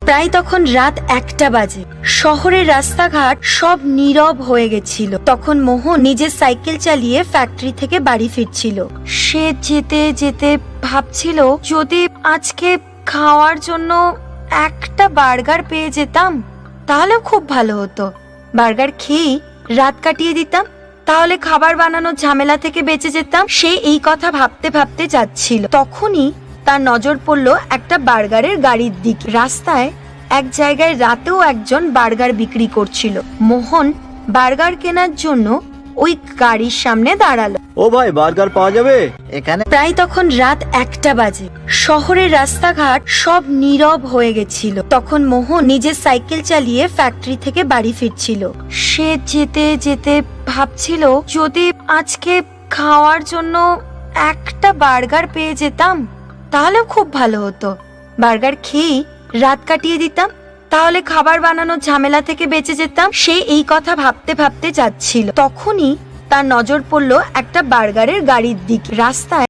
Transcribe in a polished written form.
প্রায় তখন রাত 1টা বাজে। শহরের রাস্তাঘাট সব নীরব হয়ে গেছিল। তখন মোহন নিজের সাইকেল চালিয়ে ফ্যাক্টরি থেকে বাড়ি ফিরছিল। সে যেতে যেতে ভাবছিল, যদি আজকে খাওয়ার জন্য একটা বার্গার পেয়ে যেতাম তাহলে খুব ভালো হতো। বার্গার খেয়েই রাত কাটিয়ে দিতাম, তাহলে খাবার বানানোর ঝামেলা থেকে বেঁচে যেতাম। সে এই কথা ভাবতে ভাবতে যাচ্ছিল, তখনই তার নজর পড়লো একটা বার্গারের গাড়ির দিকে। রাস্তায় এক জায়গায় রাতেও একজন বার্গার বিক্রি করছিল। মোহন বার্গার কেনার জন্য ওই গাড়ির সামনে দাঁড়ালো। ও ভাই, বার্গার পাওয়া যাবে এখানে? প্রায় তখন রাত 1টা বাজে। শহরের রাস্তাঘাট সব নীরব হয়ে গেছিল। তখন মোহন নিজের সাইকেল চালিয়ে ফ্যাক্টরি থেকে বাড়ি ফিরছিল। সে যেতে যেতে ভাবছিল, যদি আজকে খাওয়ার জন্য একটা বার্গার পেয়ে যেতাম তাহলে খুব ভালো হতো। বার্গার খেয়েই রাত কাটিয়ে দিতাম, তাহলে খাবার বানানোর ঝামেলা থেকে বেঁচে যেতাম। সে এই কথা ভাবতে ভাবতে যাচ্ছিল, তখনই তার নজর পড়লো একটা বার্গারের গাড়ির দিকে। রাস্তায়